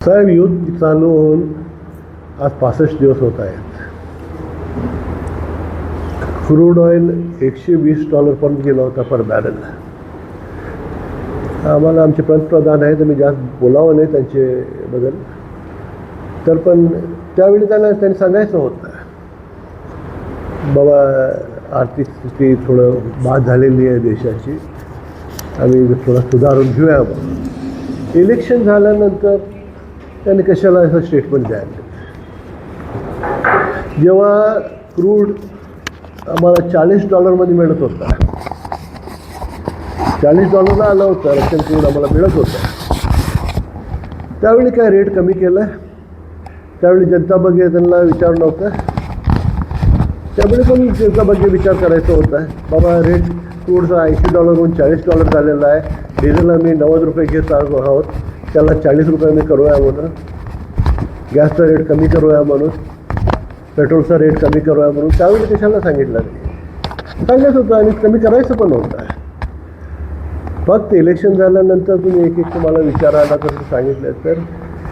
साहेब, युद्ध चालू होऊन आज 65 दिवस होत आहेत. क्रूड ऑइल $120 पर्यंत गेला होता पर बॅरल. आम्हाला आमचे पंतप्रधान आहेत, मी जास्त बोलावं नाही त्यांच्याबद्दल, तर पण त्यावेळी त्यांनी सांगायचं होतं बाबा आर्थिक स्थिती थोडं बाद झालेली आहे देशाची, आम्ही थोडं सुधारून घेऊया. इलेक्शन झाल्यानंतर त्यांनी कशाला असं स्टेटमेंट द्यायला. जेव्हा क्रूड आम्हाला $40 मिळत होता, $40 आलं होतं रशियन क्रूड आम्हाला मिळत होतं, त्यावेळी काय रेट कमी केलं? त्यावेळी जनता बघे त्यांना विचार नव्हतं. त्यावेळी पण जनता बघे विचार करायचा होता बाबा रेट क्रूडचा $80 $40 झालेला आहे, डिझेल आम्ही ₹90 घेत आहोत, त्याला ₹40 करूया म्हणून, गॅसचा रेट कमी करूया म्हणून, पेट्रोलचा रेट कमी करूया म्हणून. त्यावेळी कशाला सांगितलं नाही? सांगायचं होतं आणि कमी करायचं पण होतं. फक्त इलेक्शन झाल्यानंतर तुम्ही एक तुम्हाला विचारायला कसं सांगितलं तर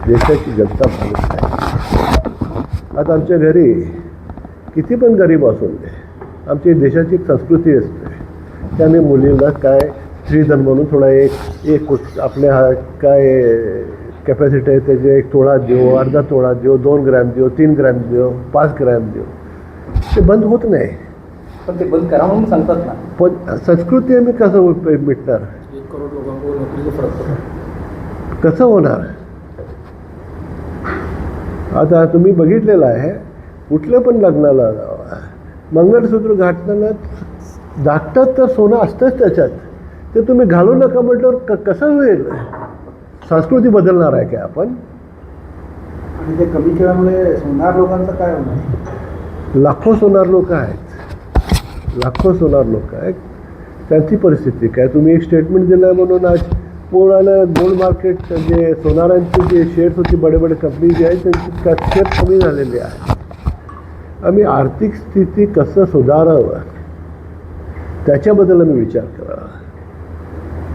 देशाची जनता भागत नाही. आता आमच्या घरी किती पण गरीब असून दे, आमची देशाची एक संस्कृती असते, त्याने मुलीला काय स्त्रीधन म्हणून थोडा एक आपल्या काय कॅपॅसिटी आहे त्याचे 1 तोळा देऊ, अर्धा तोळा देऊ, 2 ग्रॅम देऊ, 3 ग्रॅम देऊ, 5 ग्रॅम देऊ. ते बंद होत नाही. पण ते बंद करा म्हणून सांगतात ना. पण संस्कृती आम्ही कसं मिटणार? 1 करोड लोकांवर नोकरीचा फरक पडतो. कसं होणार? आता तुम्ही बघितलेलं आहे, कुठल्या पण लग्नाला मंगळसूत्र घातल्यानं दाखतात तर सोनं असतंच त्याच्यात, ते तुम्ही घालू नका म्हटल्यावर कसं होईल? संस्कृती बदलणार आहे काय आपण? आणि ते कमी केल्यामुळे सोनार लोकांचं काय होणार? लाखो सोनार लोक आहेत, लाखो सोनार लोक आहेत, त्यांची परिस्थिती काय? तुम्ही एक स्टेटमेंट दिलं म्हणून आज पूर्ण गोल्ड मार्केट जे सोनारांची जे शेअर्स होती, बडे कंपनी जे आहेत त्यांची शेअर कमी झालेली आहे. आम्ही आर्थिक स्थिती कसं सुधारावं त्याच्याबद्दल आम्ही विचार करावा.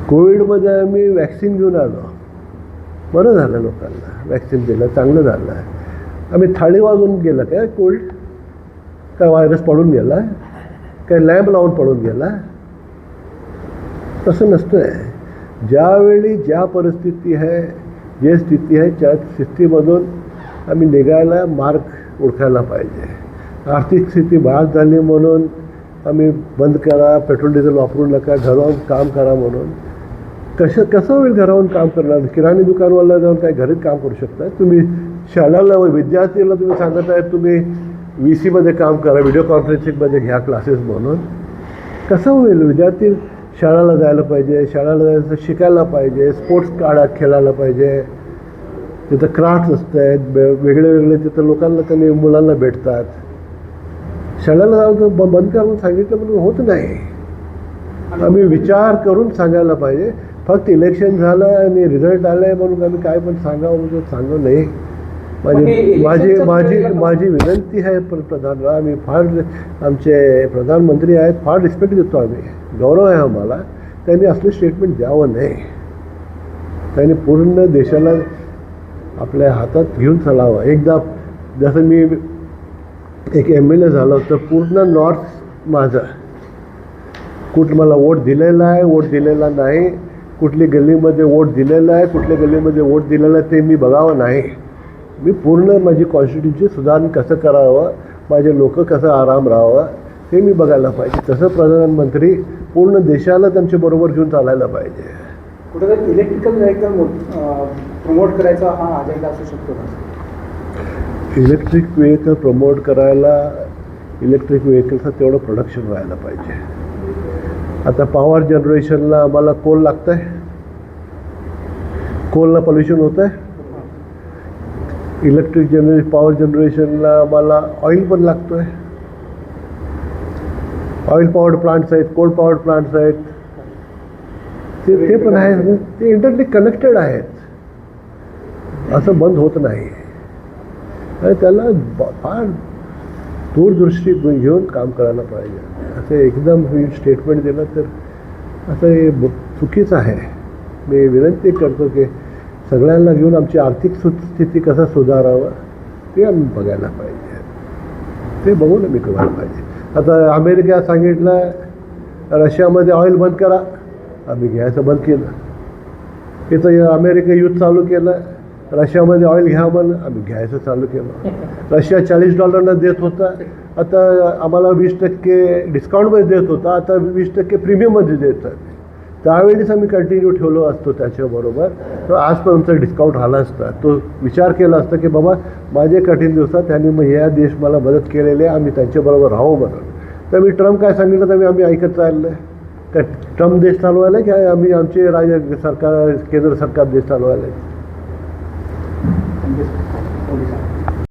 कोविडमध्ये आम्ही वॅक्सिन घेऊन आलो, बरं झालं, लोकांना वॅक्सिन दिलं, चांगलं झालं आहे. आम्ही थाळी वाजून गेलं काय कोविड? काय व्हायरस पडून गेला? काय लॅम्प लावून पडून गेला? तसं नसतं आहे. ज्यावेळी ज्या परिस्थिती आहे, जे स्थिती आहे त्या स्थितीमधून आम्ही निघायला मार्ग ओळखायला पाहिजे. आर्थिक स्थिती बाद झाली म्हणून आम्ही बंद करा, पेट्रोल डिझेल वापरू नका, घराहून काम करा म्हणून कसं होईल? घराहून काम करणार? किराणी दुकानवाला जाऊन काय घरीच काम करू शकता? तुम्ही शाळेला विद्यार्थीला तुम्ही सांगत आहे तुम्ही VCमध्ये काम करा, व्हिडिओ कॉन्फरन्सिंगमध्ये घ्या क्लासेस म्हणून. कसं होईल? विद्यार्थी शाळेला जायला पाहिजे, शाळेला जायचं शिकायला पाहिजे, स्पोर्ट्स खेळायला पाहिजे, तिथं क्राफ्ट्स असत आहेत वेगळे, तिथं लोकांना त्यांनी मुलांना भेटतात. शाळेला जाऊन बंद करून सांगितलं म्हणून होत नाही. आम्ही विचार करून सांगायला पाहिजे. फक्त इलेक्शन झालं आणि रिझल्ट आलं आहे म्हणून आम्ही काय पण सांगावं म्हणजे सांगू नाही. माझी विनंती आहे प्रधानला, आम्ही फार आमचे प्रधानमंत्री आहेत, फार रिस्पेक्ट देतो आम्ही, गौरव आहे आम्हाला, त्यांनी असले स्टेटमेंट द्यावं नाही. त्यांनी पूर्ण देशाला आपल्या हातात घेऊन चालावं. एकदा जसं मी एक MLA झालो तर पूर्ण नॉर्थ माझं, कुठं मला वोट दिलेला आहे, वोट दिलेला नाही, कुठली गल्लीमध्ये वोट दिलेला आहे, कुठल्या गल्लीमध्ये वोट दिलेलं आहे ते मी बघावं नाही. मी पूर्ण माझी कॉन्स्टिट्युन्सी सुधारण कसं करावं, माझे लोक कसं आराम राहावं हे मी बघायला पाहिजे. तसं प्रधानमंत्री पूर्ण देशाला त्यांच्याबरोबर घेऊन चालायला पाहिजे. कुठेतरी इलेक्ट्रिकल व्हेकल प्रमोट करायचा हा अजेंडा असू शकतो का? इलेक्ट्रिक व्हेकल प्रमोट करायला इलेक्ट्रिक व्हेकलचं तेवढं प्रोडक्शन व्हायला पाहिजे. आता पॉवर जनरेशनला आम्हाला कोल लागतं आहे, कोलला पोल्युशन होतं आहे. इलेक्ट्रिक पॉवर जनरेशनला आम्हाला ऑइल पण लागतो आहे. ऑइल पॉवर्ड प्लांट्स आहेत, कोल पॉवर्ड प्लांट्स आहेत, ते पण आहेत, ते इंटरली कनेक्टेड आहेत, असं बंद होत नाही. आणि त्याला फार दूरदृष्टी घेऊन काम करायला पाहिजे. असं एकदम स्टेटमेंट दिलं तर असं हे चुकीचं आहे. मी विनंती करतो की सगळ्यांना घेऊन आमची आर्थिक स्थिती कसं सुधारावं ते आम्ही बघायला पाहिजे. ते बघून आम्ही करायला पाहिजे. आता अमेरिका सांगितलं रशियामध्ये ऑइल बंद करा, आम्ही घ्यायचं बंद केलं. इथं अमेरिका युद्ध चालू केलं, रशियामध्ये ऑइल घ्या म्हणून आम्ही घ्यायचं चालू केलं. रशिया $40 देत होता, आता आम्हाला 20% डिस्काउंटमध्ये देत होता, आता 20% प्रीमियममध्ये देत आहे. त्यावेळेस आम्ही कंटिन्यू ठेवलो असतो त्याच्याबरोबर, तर आजपर्यंत डिस्काउंट आला असता. तो विचार केला असता की बाबा माझे कठीण दिवसात त्यांनी मग ह्या देश मला मदत केलेली आहे, आम्ही त्यांच्याबरोबर राहू म्हणून. तर मी ट्रम्प काय सांगितलं तर आम्ही ऐकत चाललं आहे. का ट्रम्प देश चालवायला की आम्ही आमचे राज्य सरकार केंद्र सरकार देश चालवायला? थँक्यू.